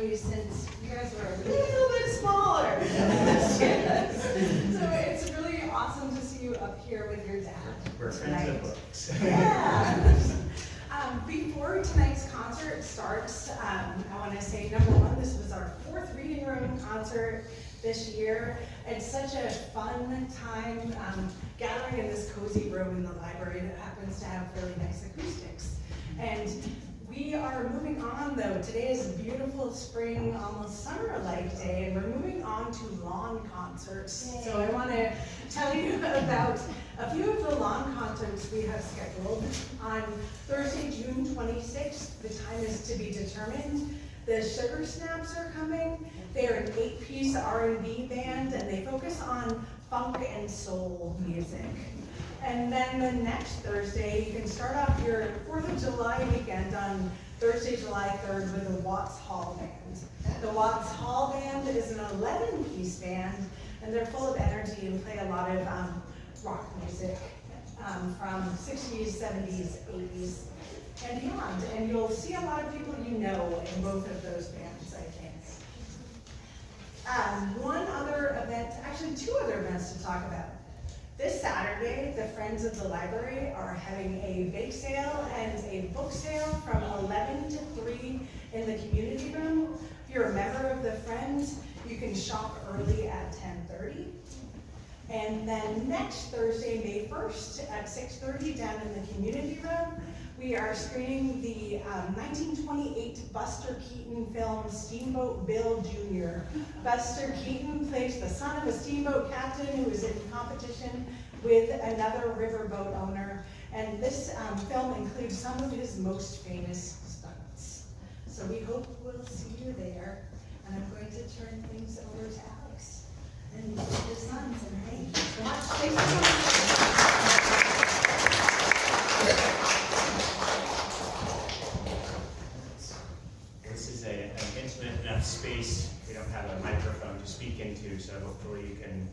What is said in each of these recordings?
family since you guys were a little bit smaller. So it's really awesome to see you up here with your dad. We're friends of books. Yeah. Before tonight's concert starts, I want to say, number one, this was our 4th reading room concert this year. It's such a fun time gathering in this cozy room in the library that happens to have really nice acoustics. And we are moving on, though. Today is a beautiful spring, almost summer-like day, and we're moving on to lawn concerts. Yay. So I want to tell you about a few of the lawn concerts we have scheduled. On Thursday, June 26th, the time is to be determined. The Sugar Snaps are coming. They're an 8-piece R&B band, and they focus on funk and soul music. And then the next Thursday, you can start off your 4th of July weekend on Thursday, July 3rd with the Watts Hall Band. The Watts Hall Band is an 11-piece band, and they're full of energy and play a lot of rock music from 60s, 70s, 80s, and beyond. And you'll see a lot of people you know in both of those bands, I think. One other event, actually 2 other events to talk about. This Saturday, the Friends of the Library are having a bake sale and a book sale from 11 to 3 in the community room. If you're a member of the Friends, you can shop early at 10:30. And then next Thursday, May 1st at 6:30 down in the community room, we are screening the 1928 Buster Keaton film, Steamboat Bill Jr. Buster Keaton plays the son of a steamboat captain who is in competition with another riverboat owner. And this film includes some of his most famous stunts. So we hope we'll see you there. And I'm going to turn things over to Alex and his sons. And thank you so much. Thank you so much. This is an intimate enough space. We don't have a microphone to speak into, so hopefully you can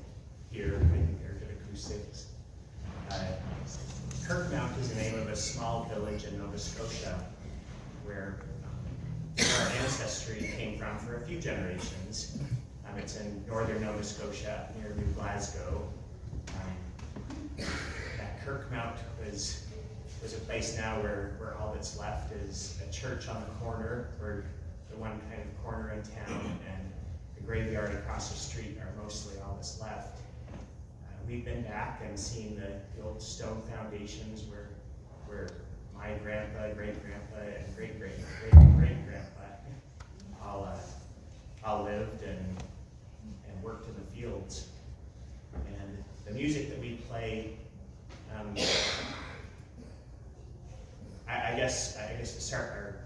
hear good acoustics. Kirkmount is the name of a small village in Nova Scotia where our ancestry came from for a few generations. It's in northern Nova Scotia near New Glasgow. That Kirkmount was a place now where all that's left is a church on the corner, or the one kind of corner in town, and the graveyard across the street are mostly all that's left. We've been back and seen the old stone foundations where my grandpa, great-grandpa, and great-great-great-great-grandpa all lived and worked in the fields. And the music that we play, I guess to start,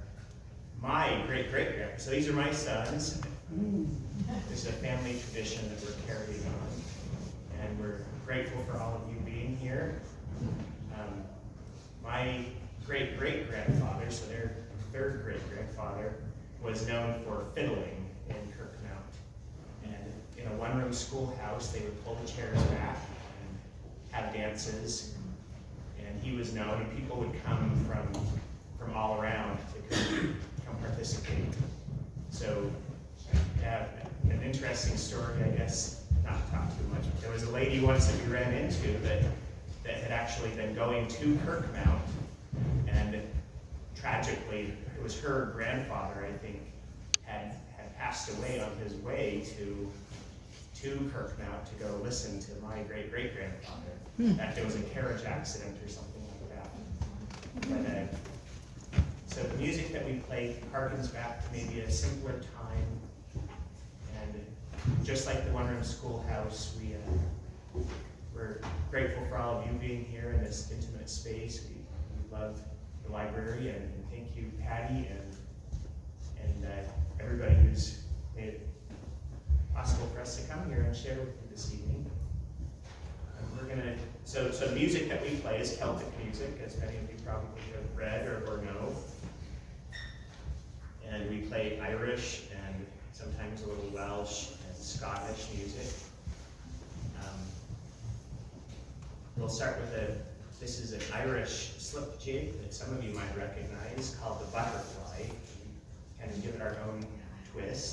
my great-great-grandpa, so these are my sons. This is a family tradition that we're carrying on, and we're grateful for all of you being here. My great-great-grandfather, so their 3rd great-grandfather, was known for fiddling in Kirkmount. And in a 1-room schoolhouse, they would pull the chairs back and have dances. And he was known, and people would come from all around to come participate. So, an interesting story, I guess, not to talk too much, but there was a lady once that we ran into that had actually been going to Kirkmount, and tragically, it was her grandfather, I think, had passed away on his way to Kirkmount to go listen to my great-great-grandfather. In fact, there was a carriage accident or something like that. But, so the music that we play harkens back to maybe a simpler time, and just like the 1-room schoolhouse, we're grateful for all of you being here in this intimate space. We love the library, and thank you, Patty, and everybody who's made it possible for us to come here and share with you this evening. So the music that we play is Celtic music, as many of you probably have read or know. And we play Irish and sometimes a little Welsh and Scottish music. We'll start with this is an Irish slip jig that some of you might recognize called the Butterfly. We kind of give it our own twist.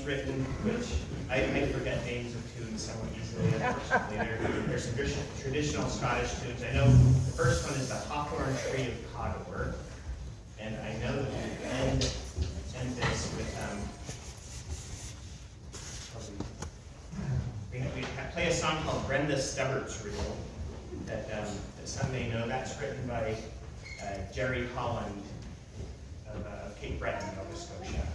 written, which I forget names of tunes somewhat easily, unfortunately. There's some traditional Scottish tunes. I know the first one is the Hawthorn Tree of Cawdor, and I know that we end this with, we play a song called Brenda Stubbert's Reel, that some may know. That's written by Jerry Holland of Cape Breton, Nova Scotia.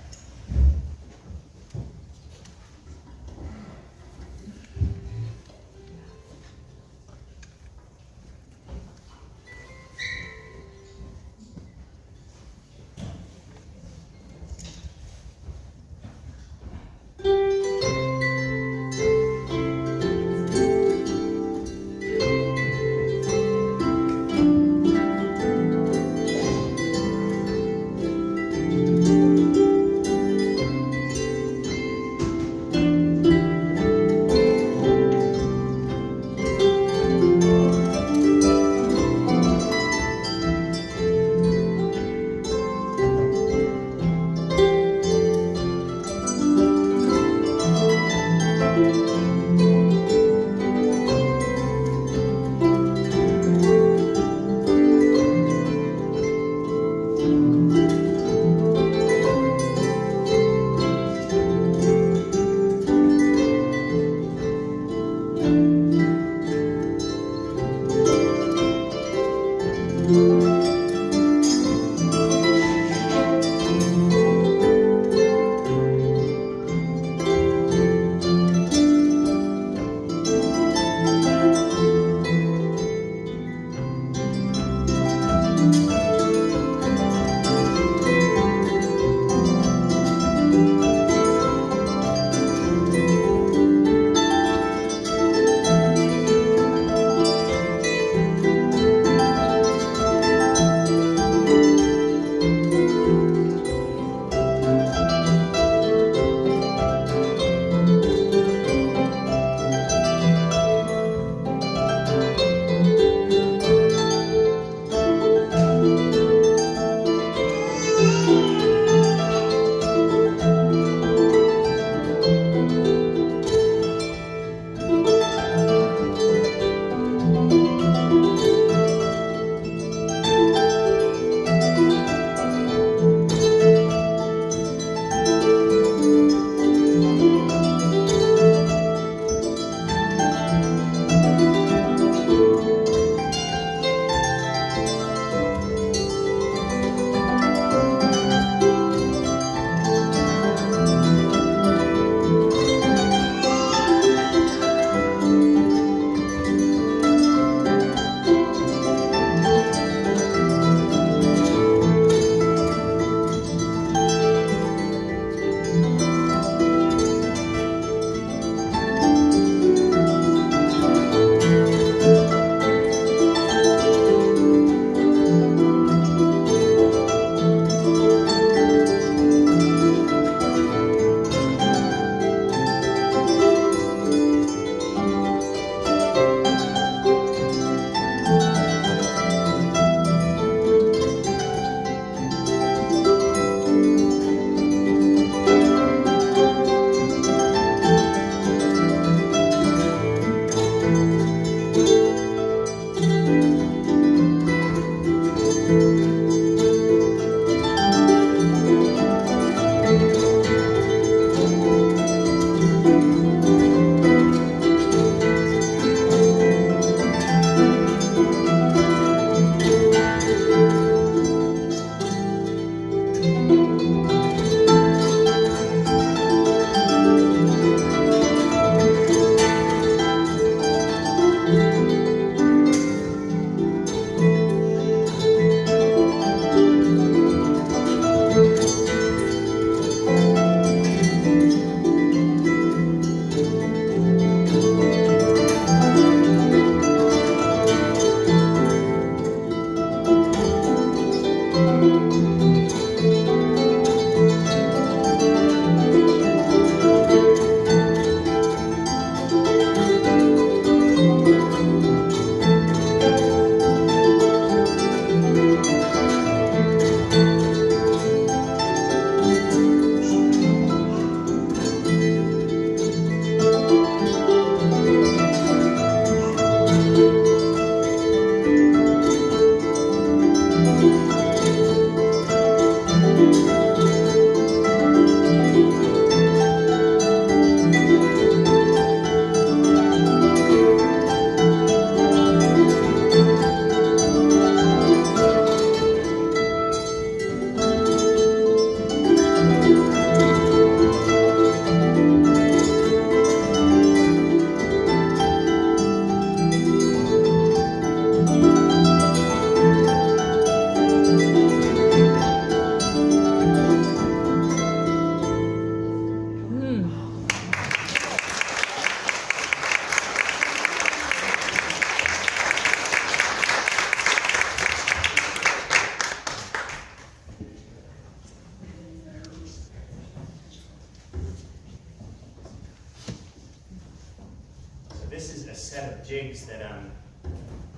this is a set of jigs that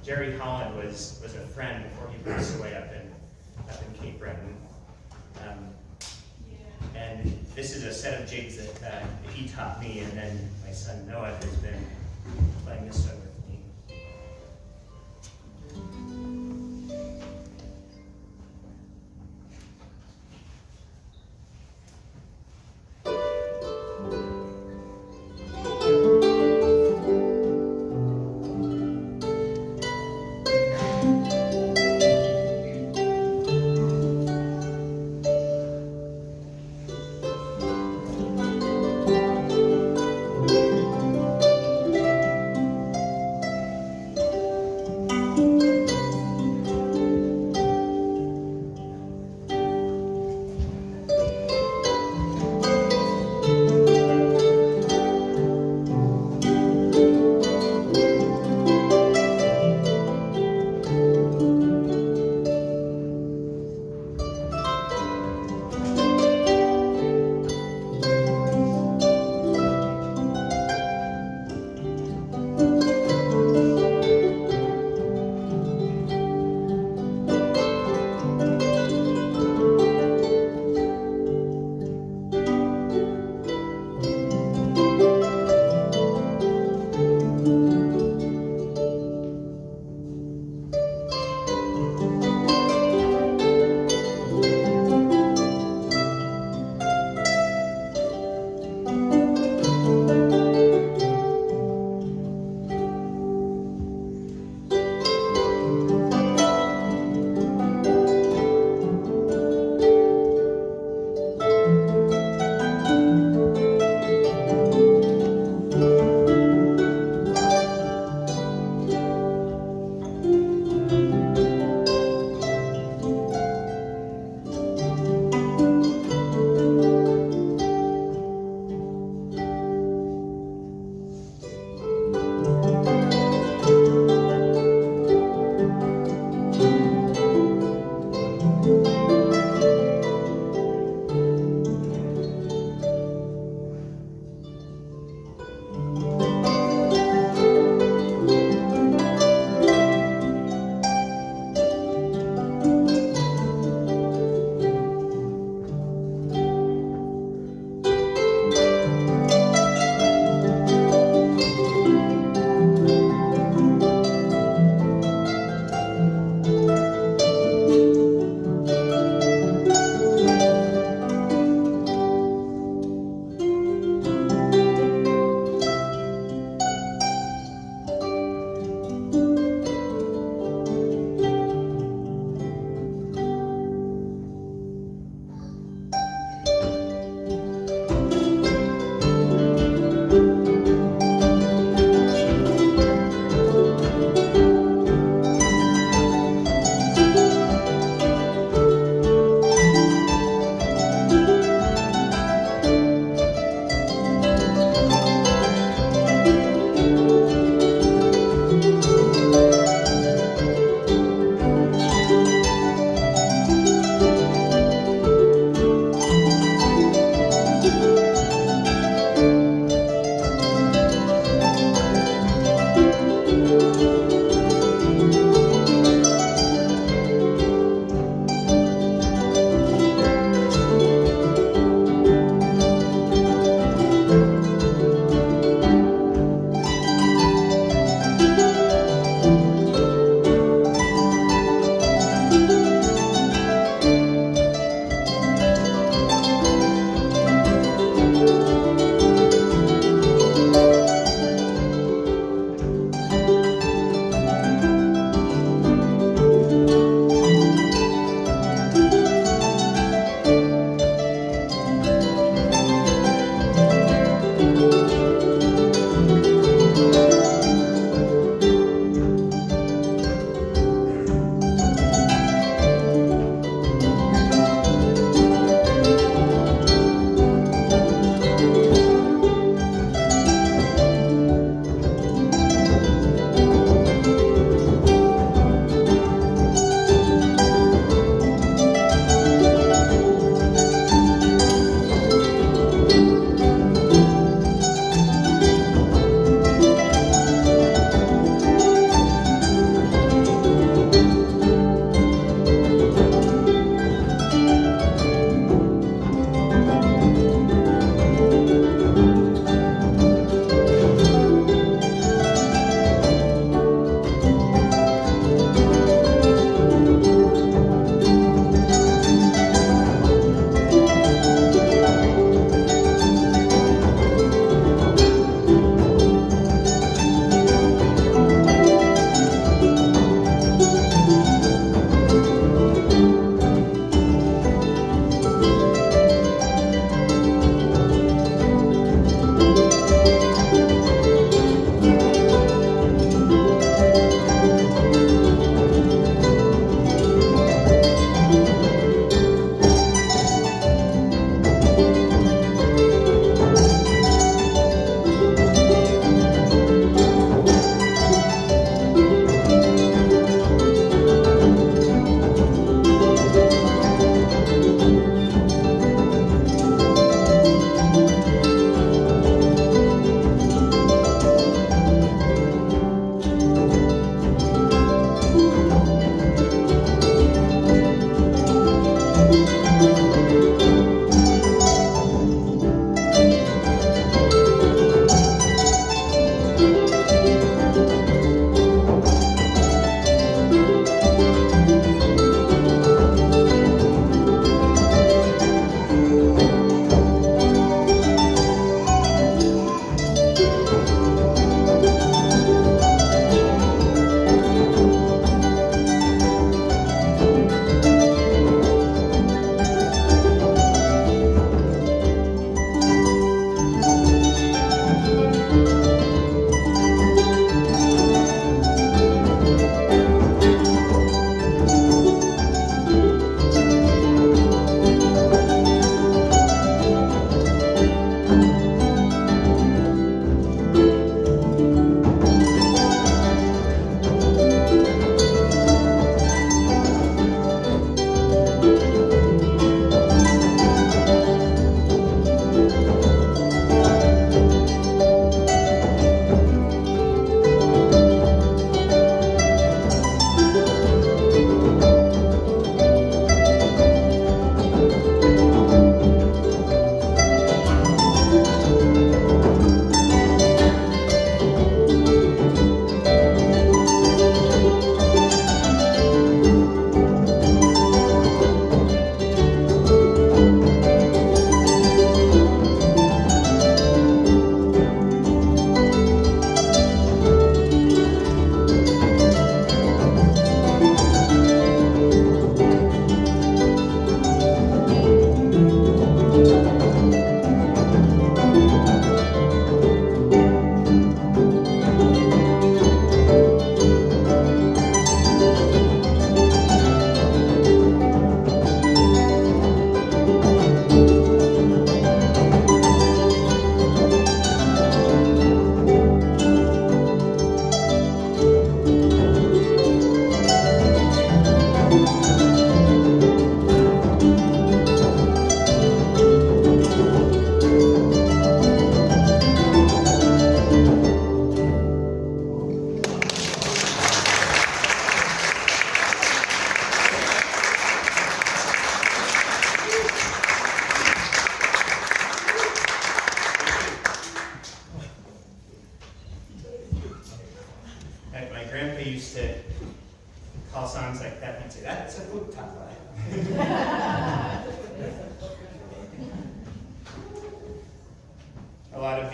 Jerry Holland was a friend before he passed away up in Cape Breton. And this is a set of jigs that he taught me, and then my son Noah has been playing this one with me.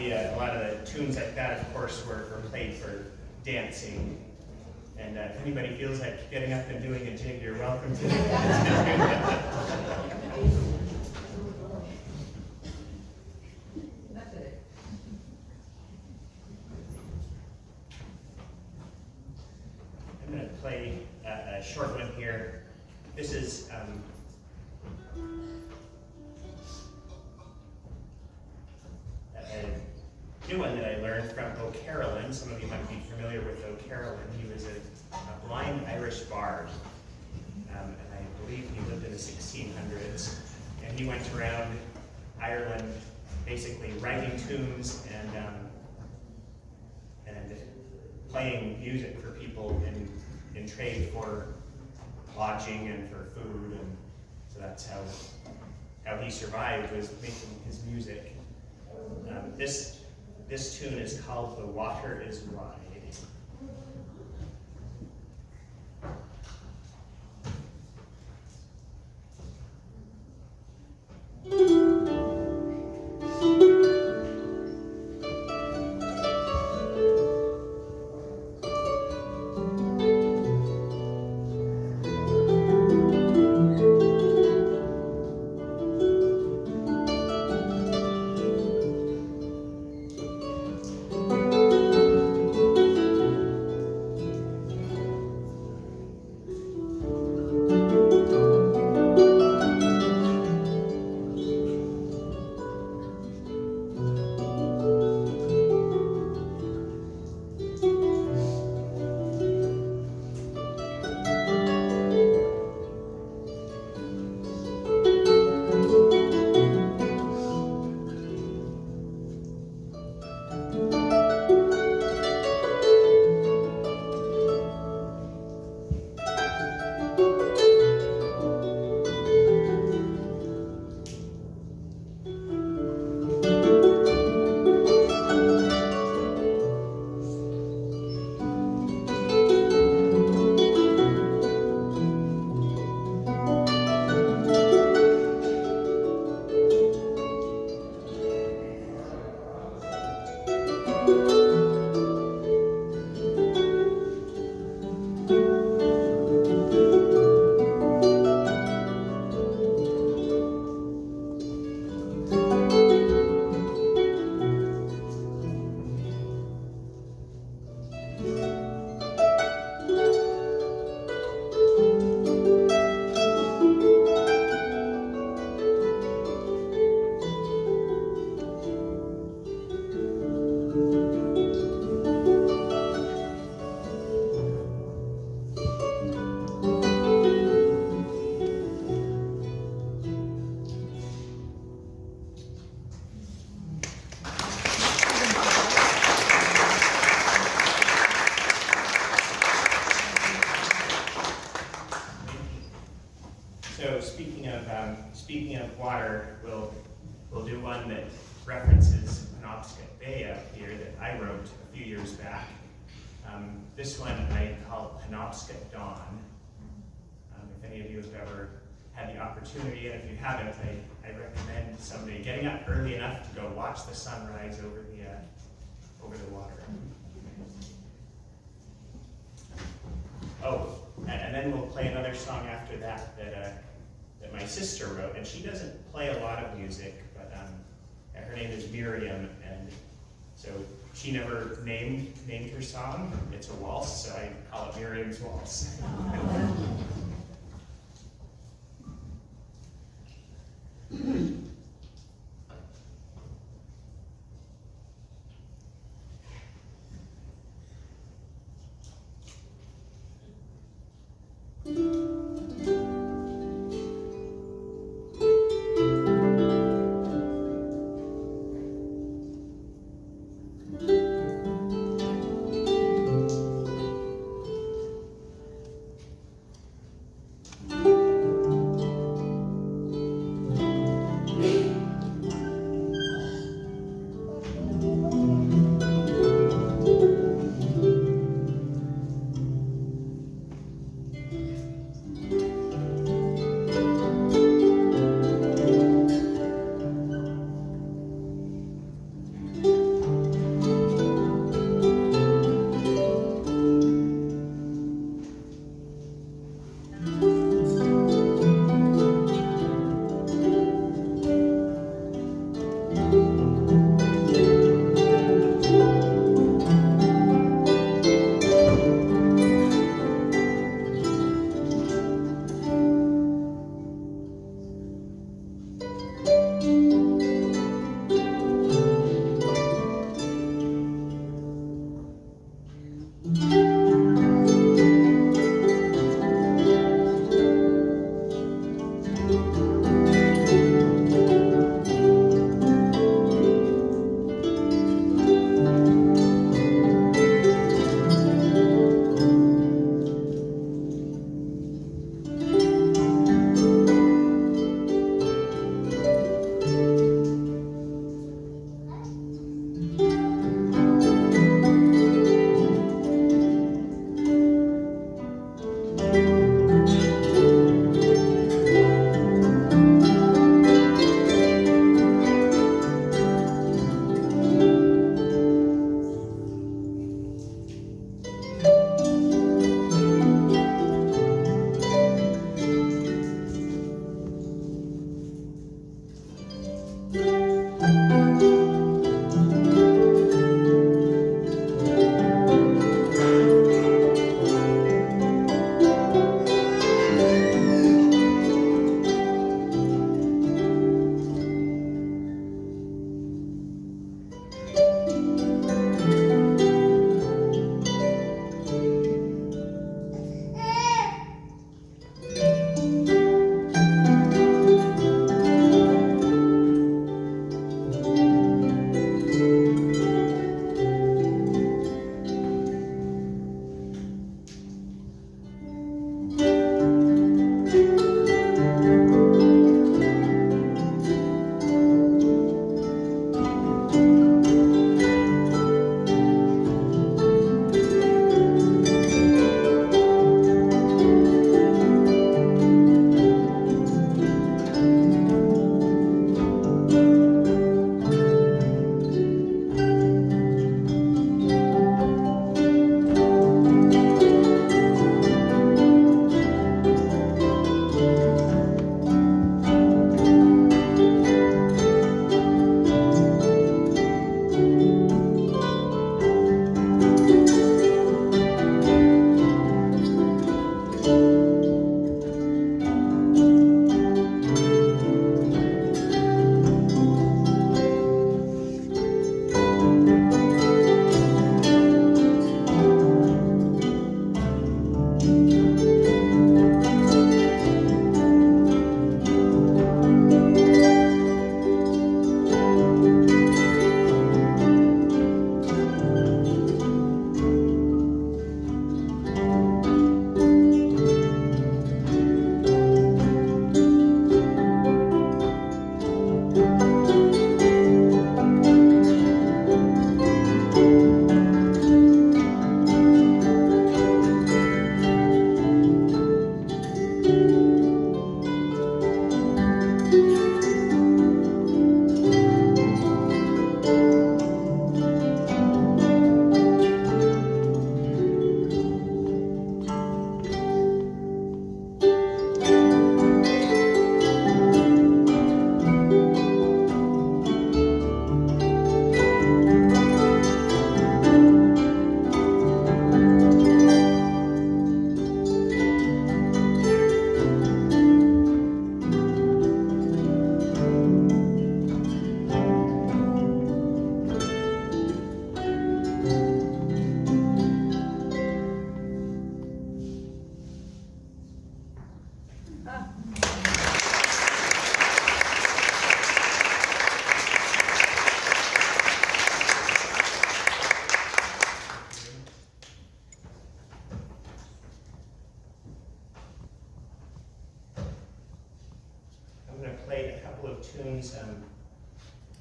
a lot of the tunes like that, of course, were played for dancing. And if anybody feels like getting up and doing a jig, you're welcome to do that. I'm going to play a short one here. This is a new one that I learned from O'Carolan. Some of you might be familiar with O'Carolan. He was a blind Irish bard, and I believe he lived in the 1600s. And he went around Ireland basically writing tunes and playing music for people in trade for lodging and for food, and so that's how he survived, was making his music. This tune is called "The Water Is Wide." So speaking of water, we'll do one that references Penobscot Bay up here that I wrote a few years back. This one I call Penobscot Dawn. If any of you have ever had the opportunity, and if you haven't, I recommend someday getting up early enough to go watch the sunrise over the water. Oh, and then we'll play another song after that that my sister wrote, and she doesn't play a lot of music, but her name is Miriam, and so she never named her song. It's a waltz, so I call it Miriam's Waltz.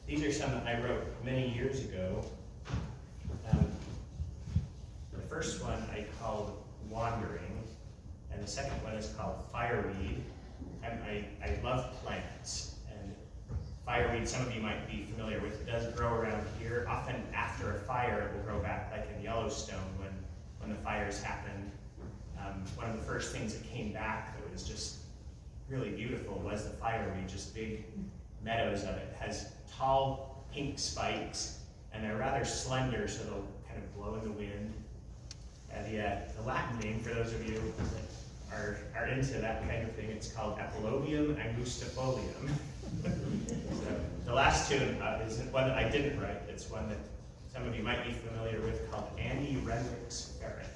These are some that I wrote many years ago. The first one I called Wandering, and the second one is called Fireweed. I love plants, and fireweed, some of you might be familiar with, does grow around here. Often after a fire, it will grow back, like in Yellowstone when the fires happened. One of the first things that came back that was just really beautiful was the fireweed, just big meadows of it. It has tall pink spikes, and they're rather slender, so they'll kind of blow in the wind. The Latin name, for those of you that are into that kind of thing, it's called Epilobium angustifolium. So the last tune is one that I didn't write. It's one that some of you might be familiar with, called Andy Renwick's Ferret.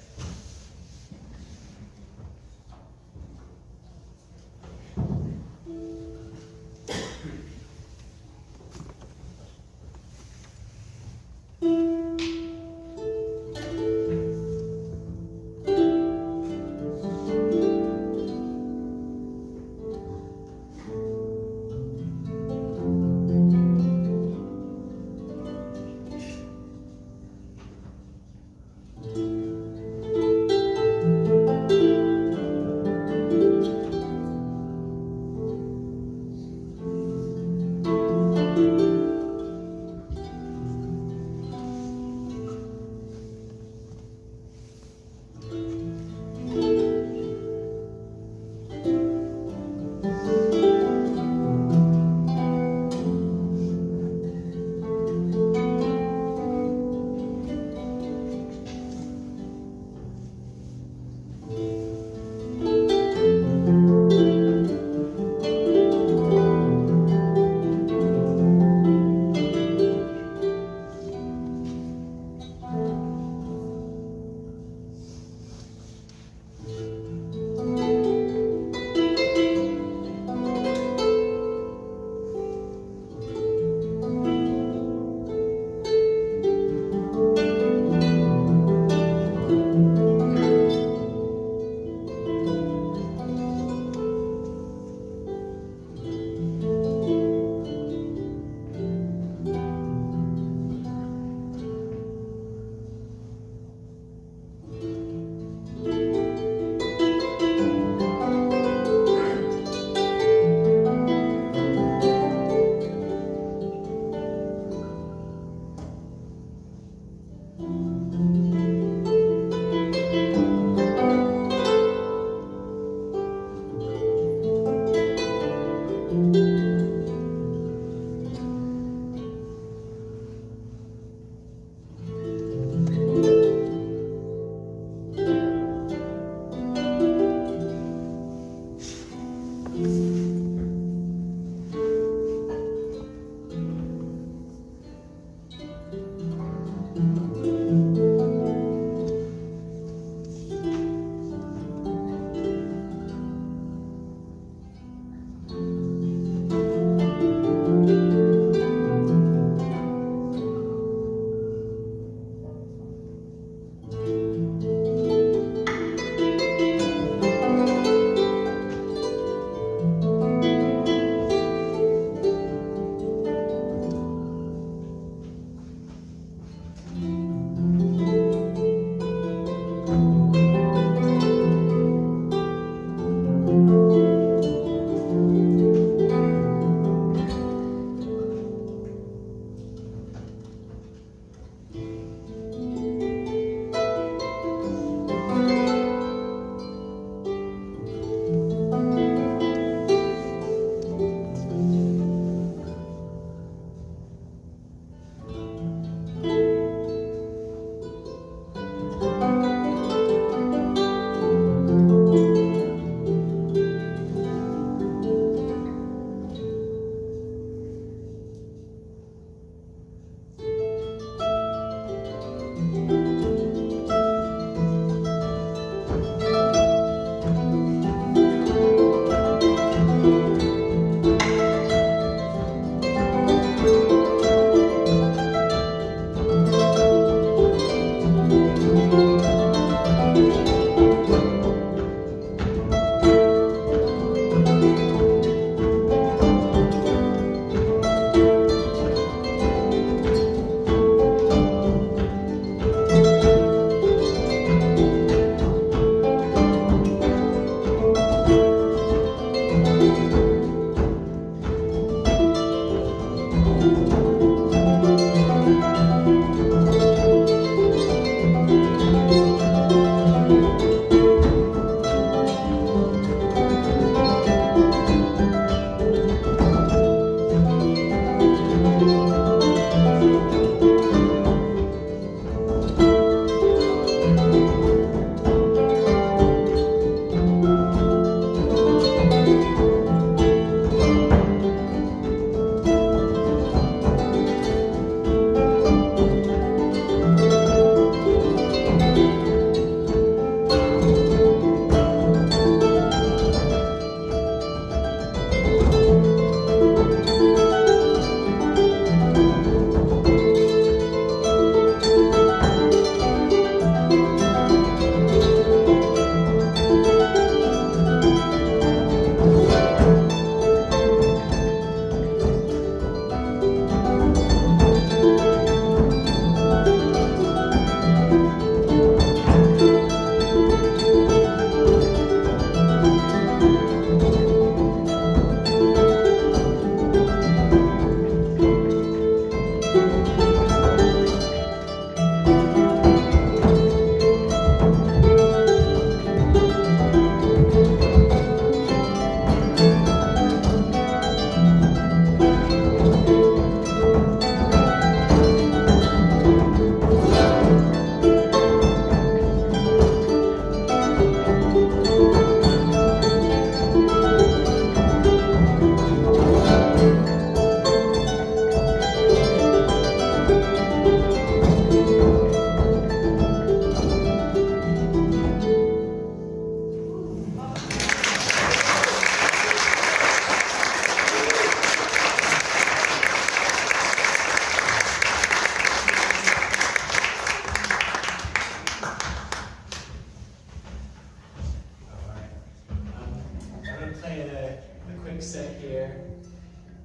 set here.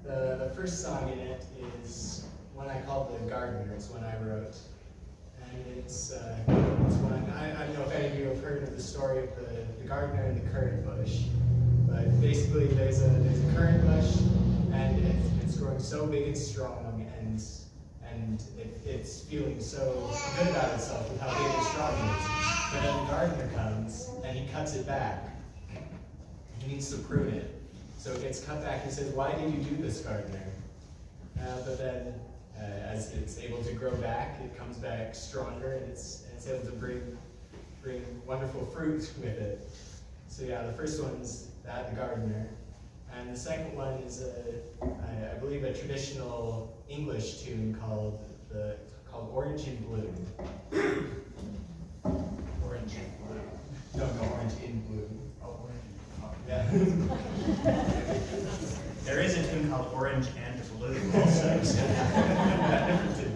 The first song in it is one I called The Gardener. It's one I wrote. And it's one, I don't know if any of you have heard of the story of the gardener and the currant bush. But basically there's a currant bush, and it's growing so big and strong, and it's feeling so good about itself with how big and strong it is. But then the gardener comes and he cuts it back. He needs to prune it. So it gets cut back. He says, "Why did you do this, gardener?" But then as it's able to grow back, it comes back stronger, and it's able to bring wonderful fruit with it. So yeah, the first one's that, the gardener. And the second one is I believe a traditional English tune called Orange in Bloom. Orange and blue. No, Orange in Bloom. Oh, orange. Oh, Yeah. There is a tune called Orange and Blue also. So. Different tune.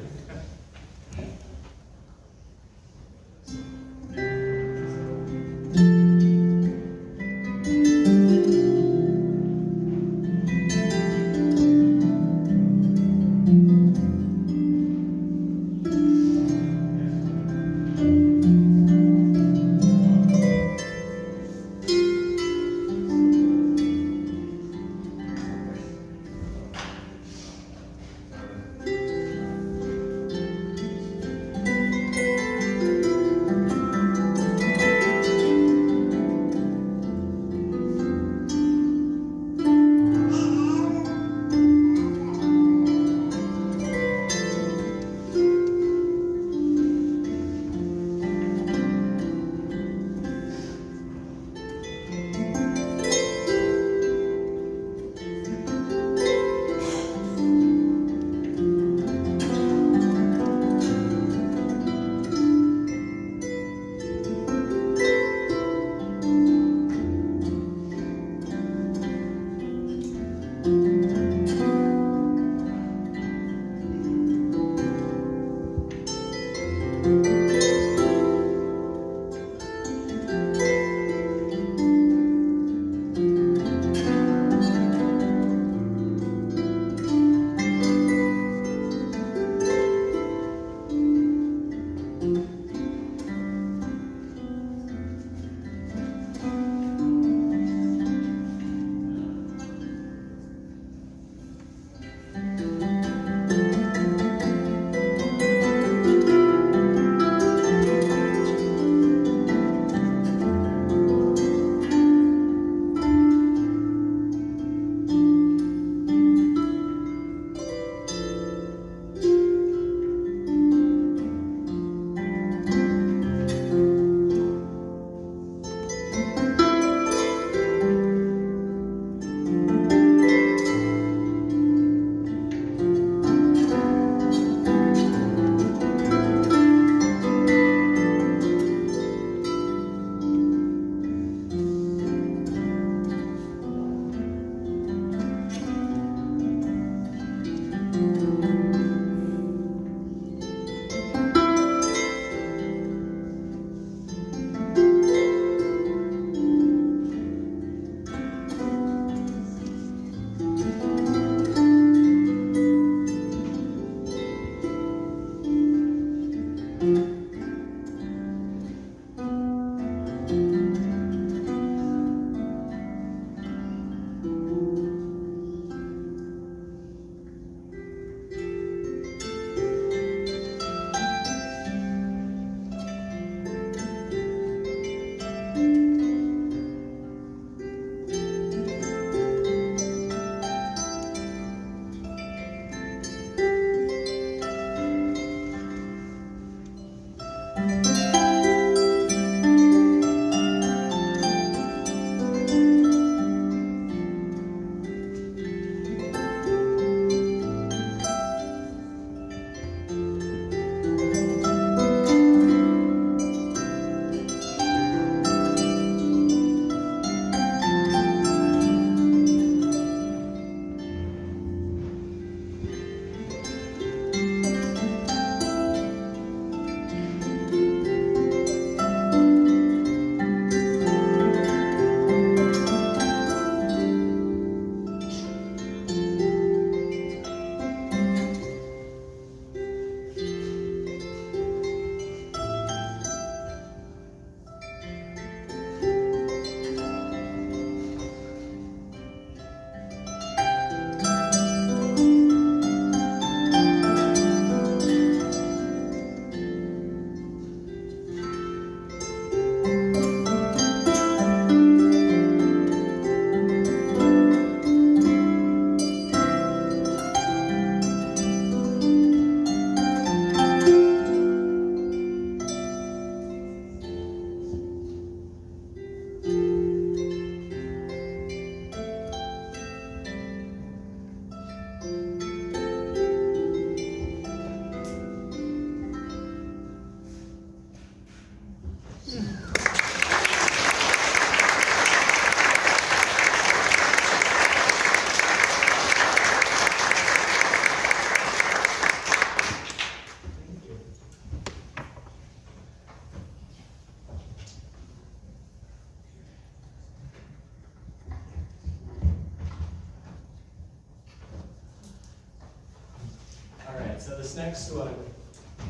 this next one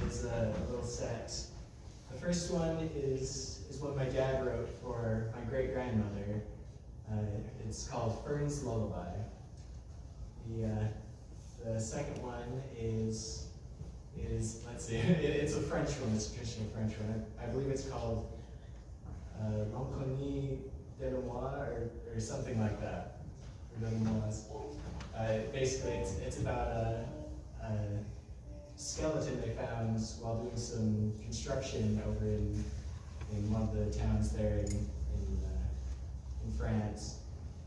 is a little set. The first one is one my dad wrote for my great-grandmother. It's called Fern's Lullaby. The second one is let's see, it's a French one, it's a traditional French one. I believe it's called L'Inconnu de la Moi, or something like that. Or de la Moise. Basically, it's about a skeleton they found while doing some construction over in one of the towns there in France,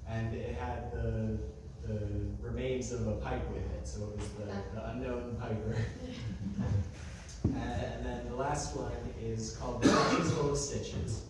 and it had the remains of a pipe with it, so it was the unknown piper. And then the last one is called The Stitches Full of Stitches.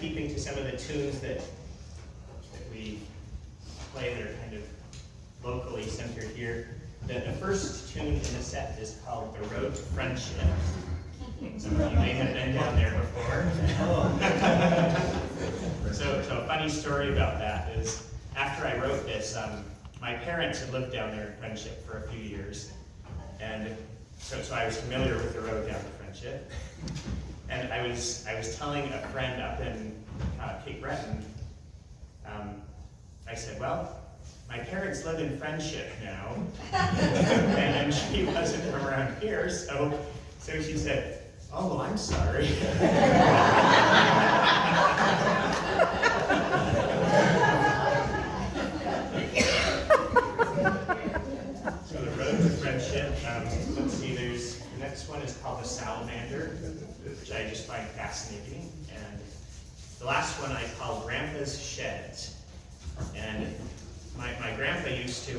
keeping to some of the tunes that we play that are kind of locally centered here. The first tune in the set is called The Road to Friendship. Some of you may have been down there before. So a funny story about that is, after I wrote this, my parents had lived down there in Friendship for a few years. And so I was familiar with the road down to Friendship. And I was telling a friend up in Cape Breton, I said, well, my parents live in Friendship now, and she wasn't from around here, so she said, oh, well, I'm sorry. So the road to Friendship, let's see, the next one is called The Salamander, which I just find fascinating, and the last one I call Grandpa's Sheds. And my grandpa used to,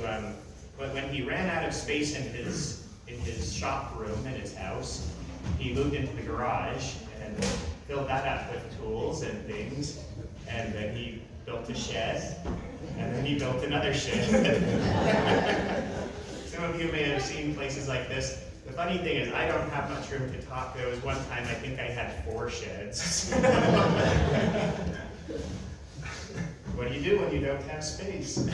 when he ran out of space in his shop room in his house, he moved into the garage and filled that up with tools and things, and then he built a shed, and then he built another shed. Some of you may have seen places like this. The funny thing is, I don't have much room to talk. There was one time I think I had 4 sheds. What do you do when you don't have space?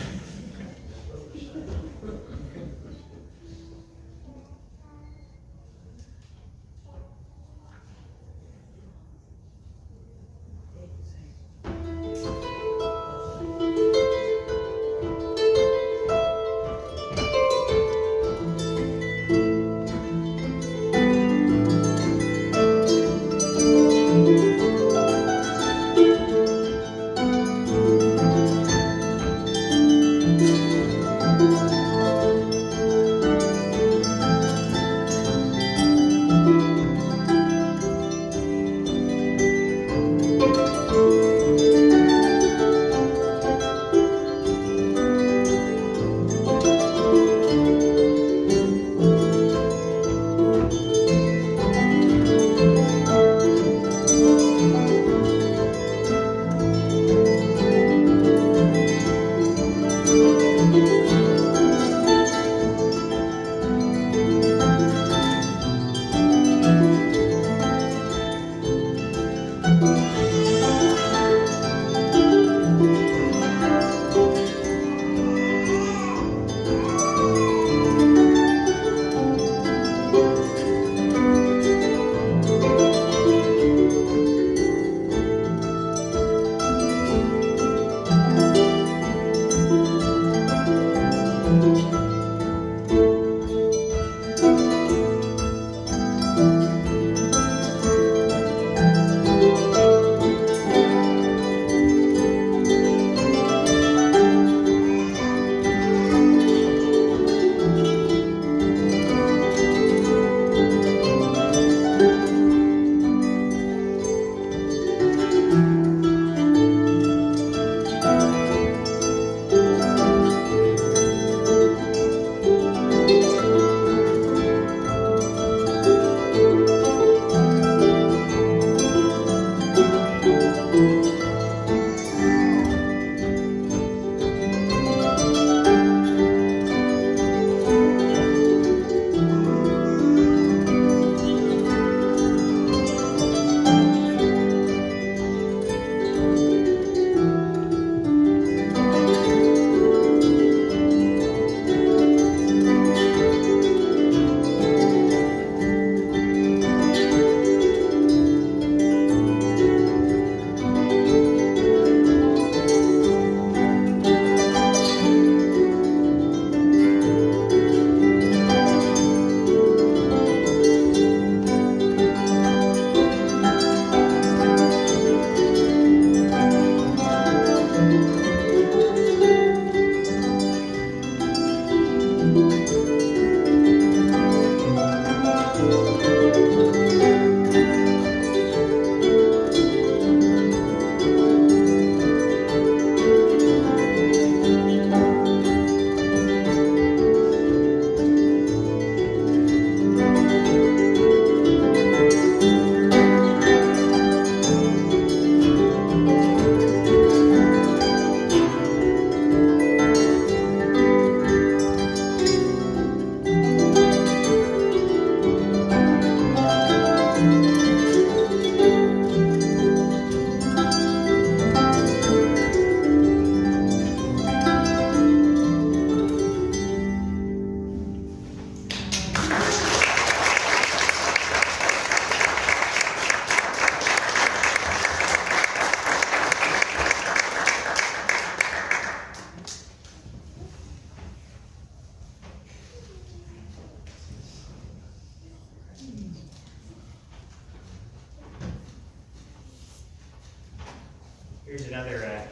another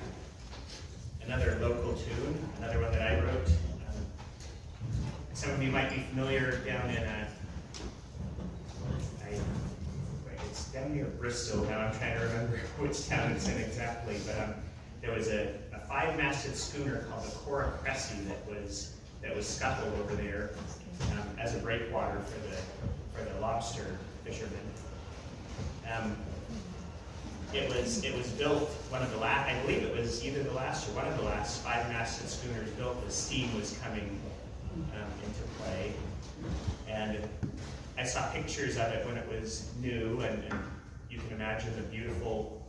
local tune, another one that I wrote. Some of you might be familiar down in it's down near Bristol. Now I'm trying to remember which town it's in exactly, but there was a five-masted schooner called the Cora Cressy that was scuttled over there as a breakwater for the lobster fishermen. It was built one of the last, I believe it was either the last or one of the last five-masted schooners built as steam was coming into play. And I saw pictures of it when it was new, and you can imagine a beautiful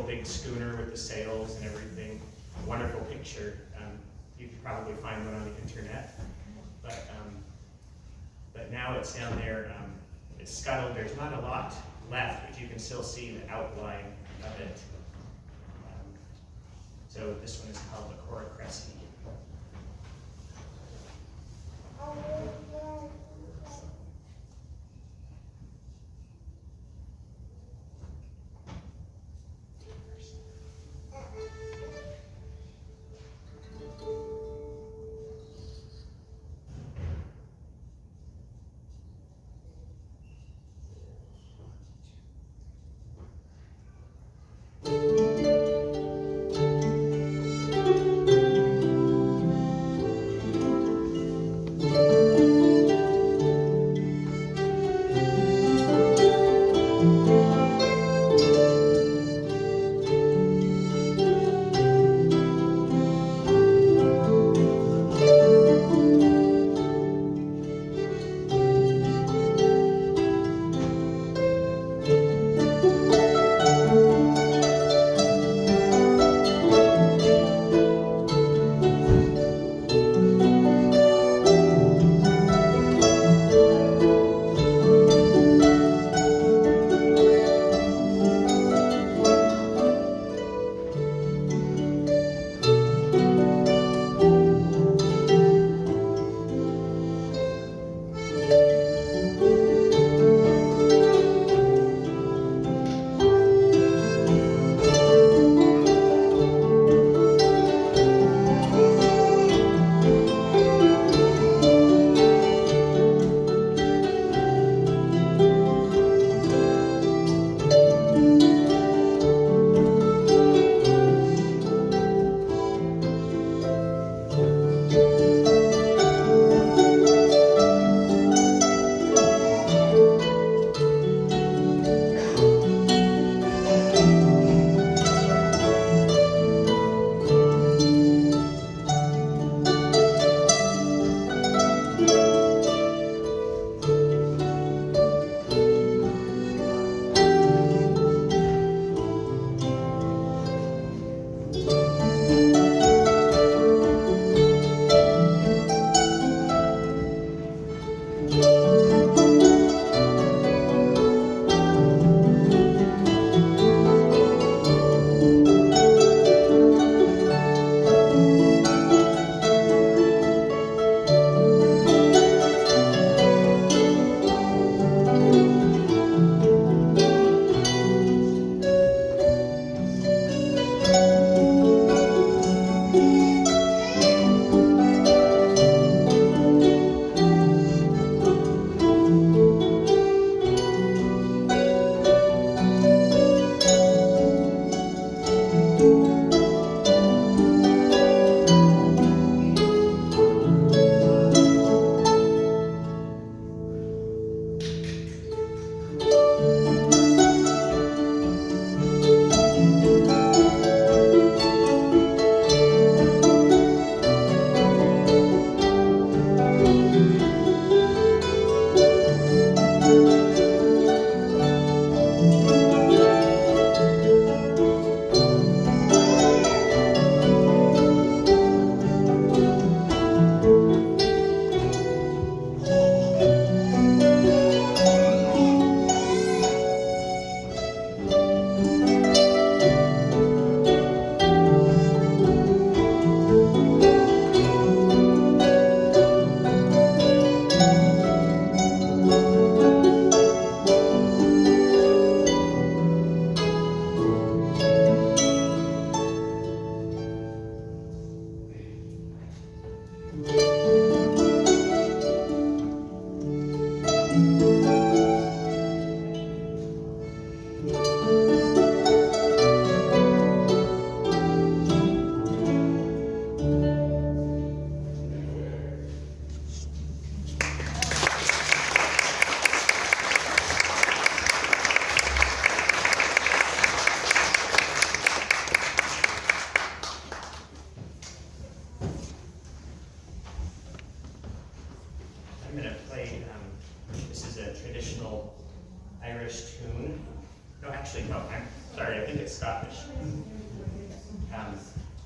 big schooner with the sails and everything. A wonderful picture. You could probably find one on the internet. But now it's down there. It's scuttled. There's not a lot left, but you can still see the outline of it. So this one is called the Cora Cressy.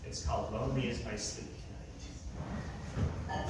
It's called Lonely Is My Sleep Tonight.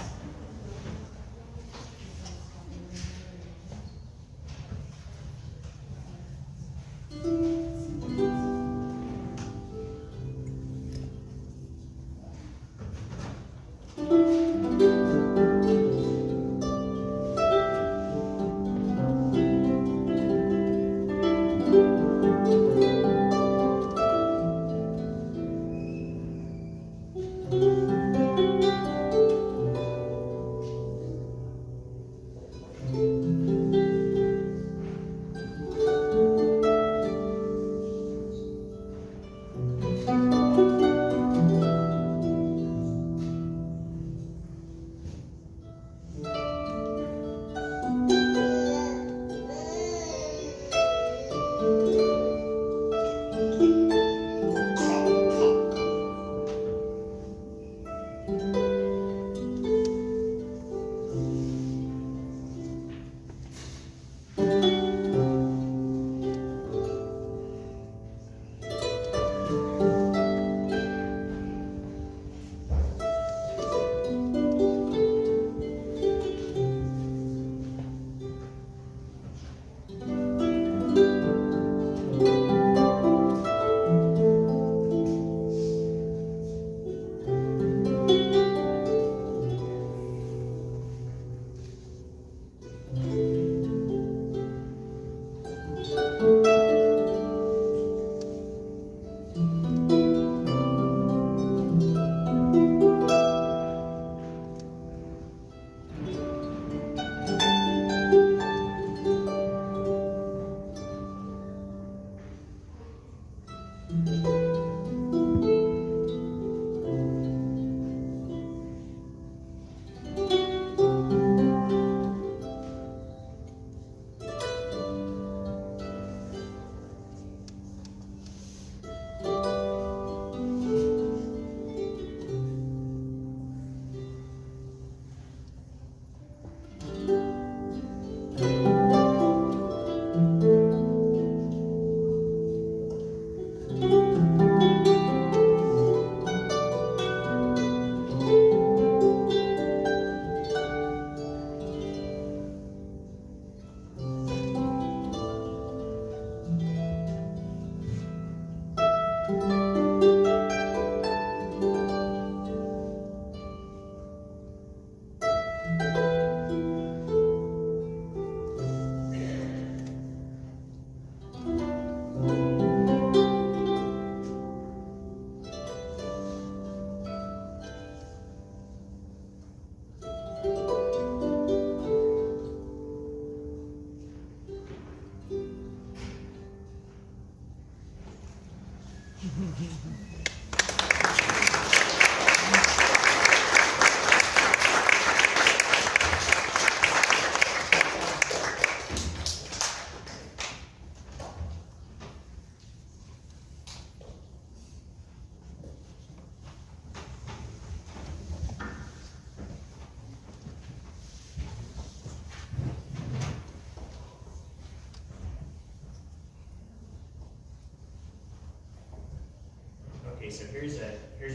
Okay, so here's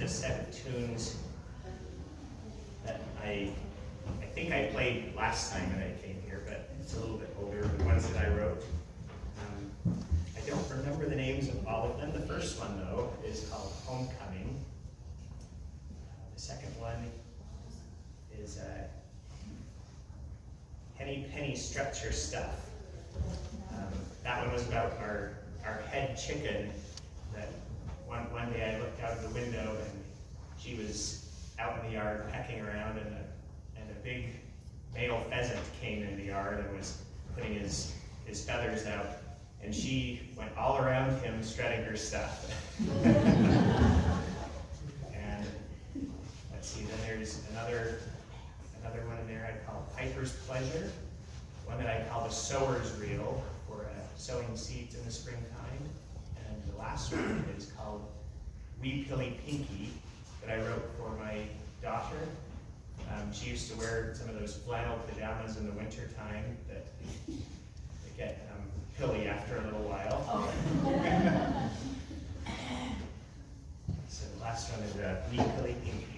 a set of tunes that I think I played last time that I came here, but it's a little bit older. The ones that I wrote. I don't remember the names of all of them. The first one though is called Homecoming. The second one is Penny Penny Stretch Your Stuff. That one was about our head chicken that one day I looked out of the window and she was out in the yard pecking around and a big male pheasant came in the yard and was putting his feathers out and she went all around him strutting her stuff. And let's see, then there's another one in there I call Piper's Pleasure, one that I call the Sower's Reel for sowing seeds in the springtime. And the last one is called Wee Pilly Pinky that I wrote for my daughter. She used to wear some of those flannel pajamas in the winter time that get pilly after a little while. Oh. So the last known as a weekly inky.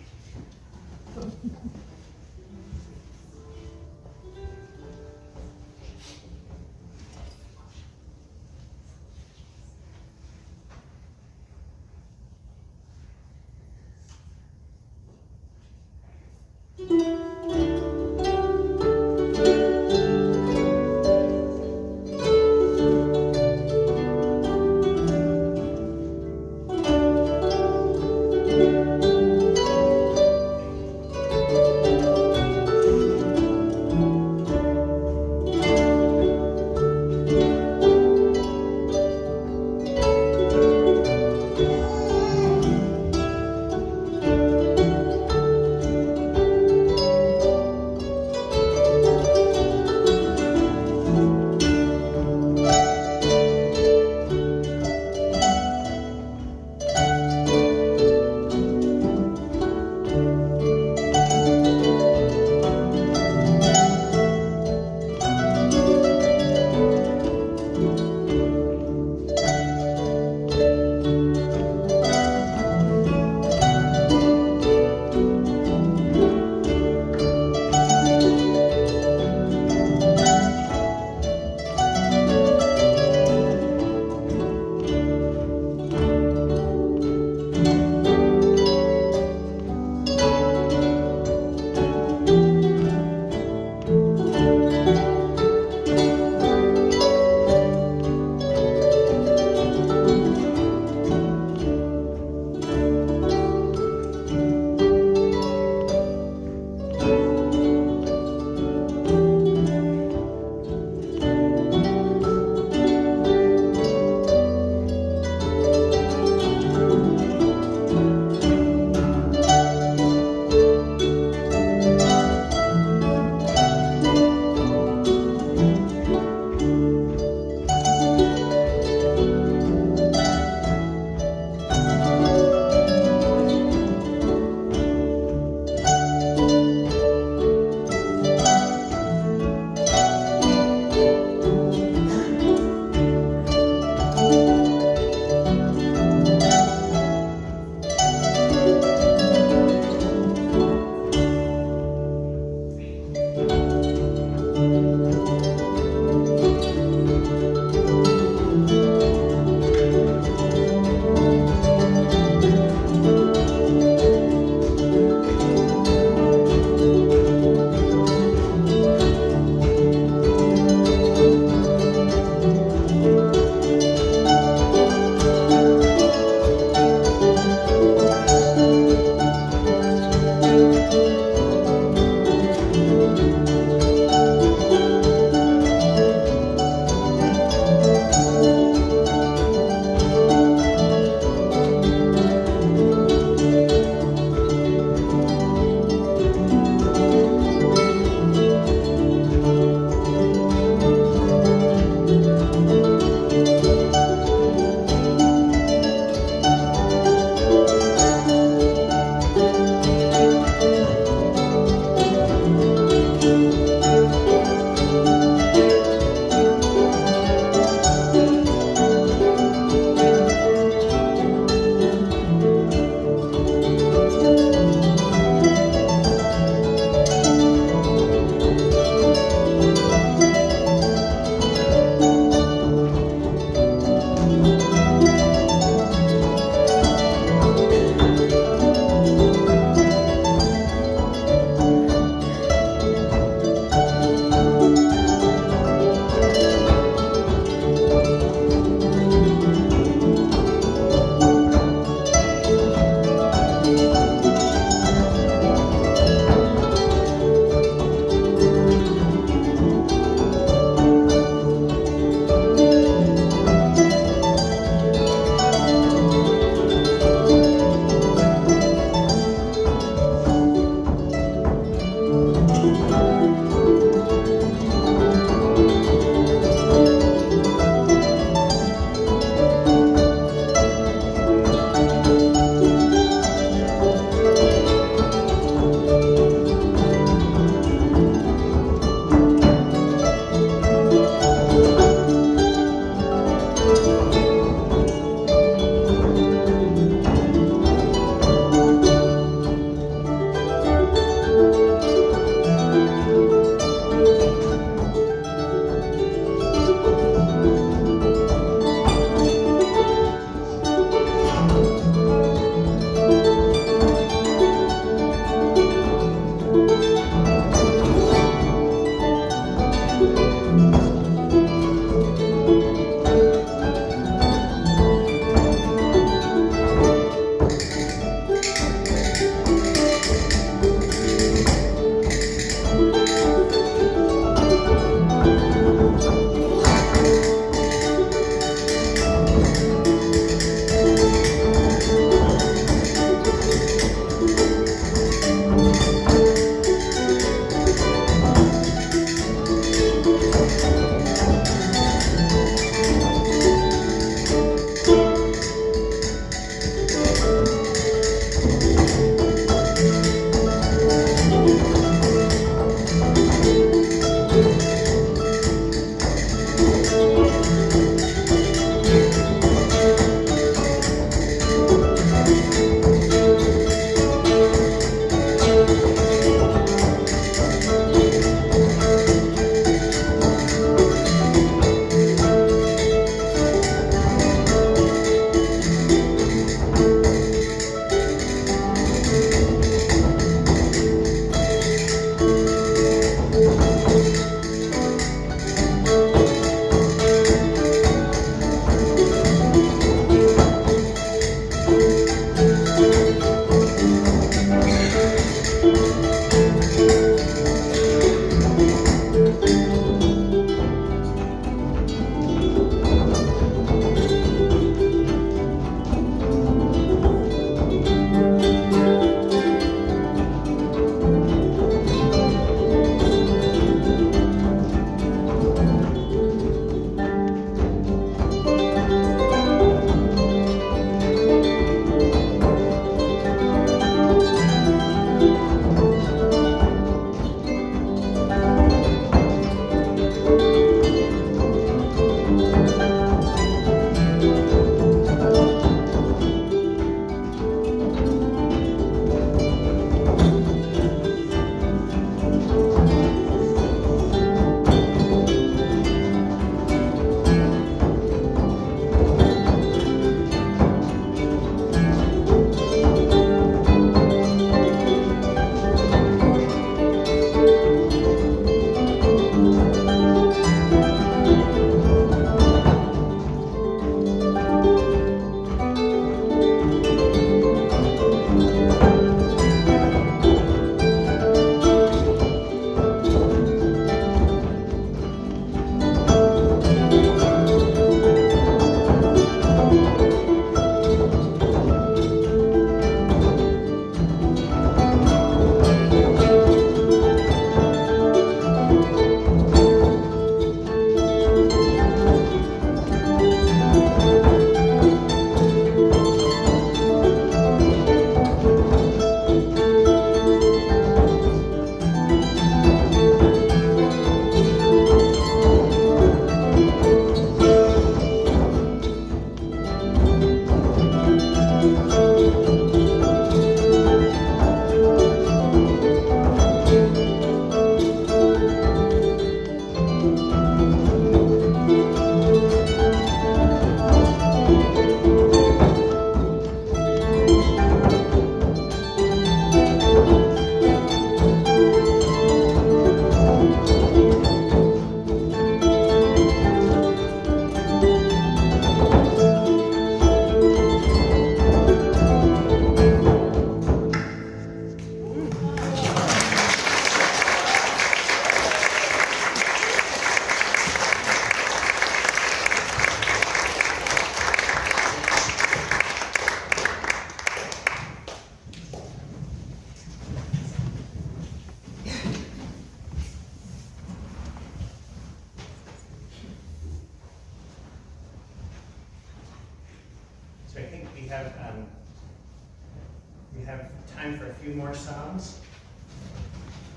time for a few more songs.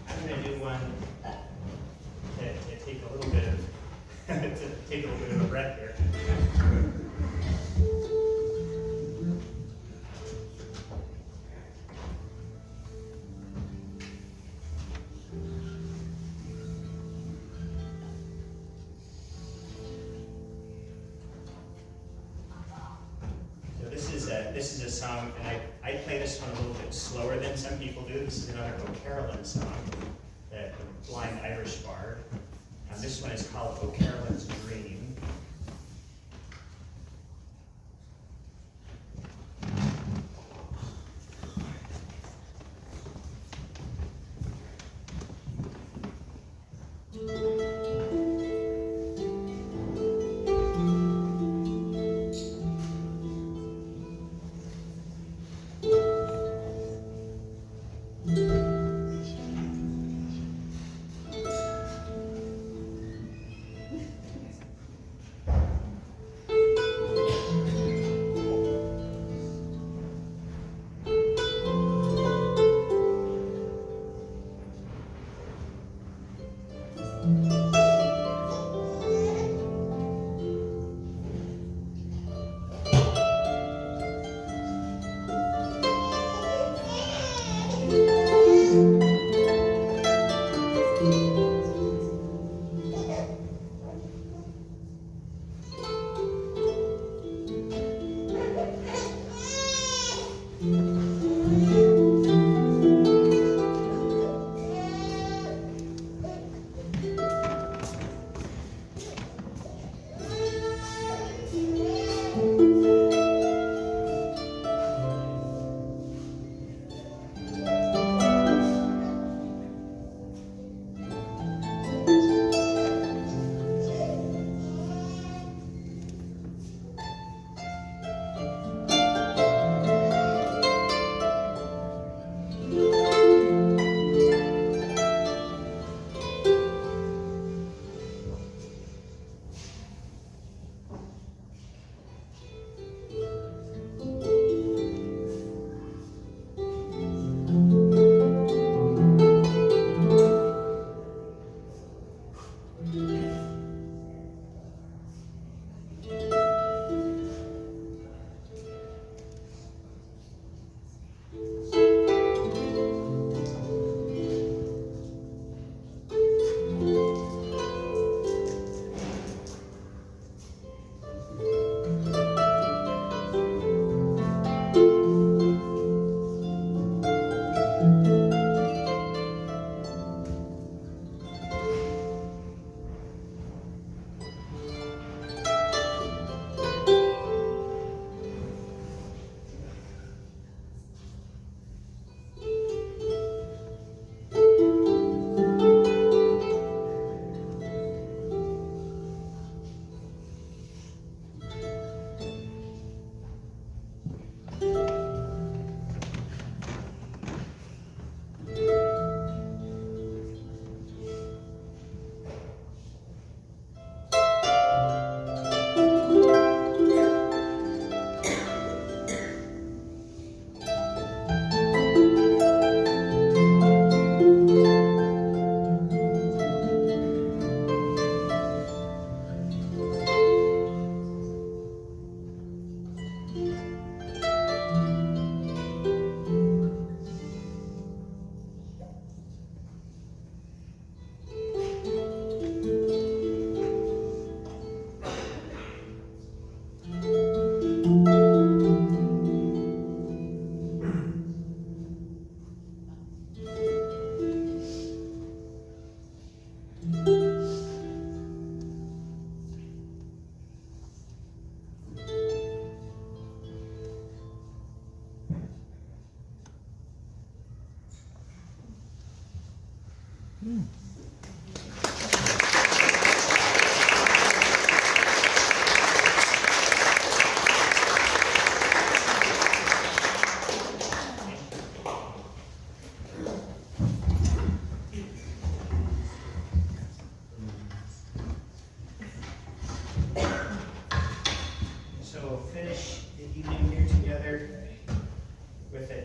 I'm going to do one to take a little bit of a breath here. This is a song, and I play this one a little bit slower than some people do. This is another O'Carolan song, the blind Irish bard. This one is called O'Carolan's Dream.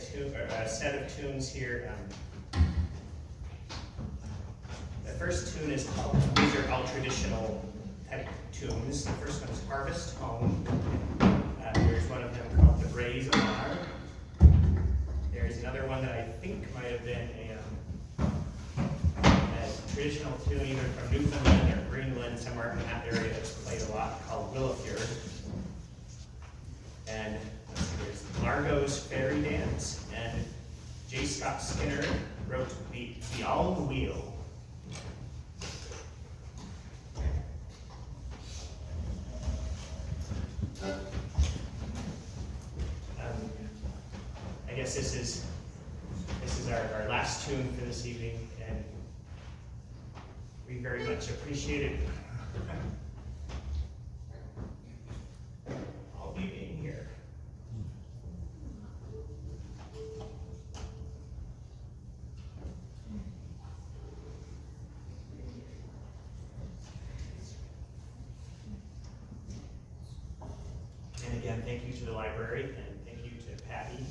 a set of tunes here. The first tune is called, these are all traditional type tunes. The first one is Harvest Home. There's one of them called The Braes of Honor. There's another one that I think might have been a traditional tune either from Newfoundland or Greenland, somewhere in that area that's played a lot, called Willowfjord. And there's Margot's Fairy Dance, and J. Scott Skinner wrote the All the Wheel. I guess this is our last tune for this evening, and we very much appreciate it. I'll be being here. And again, thank you to the library, and thank you to Patty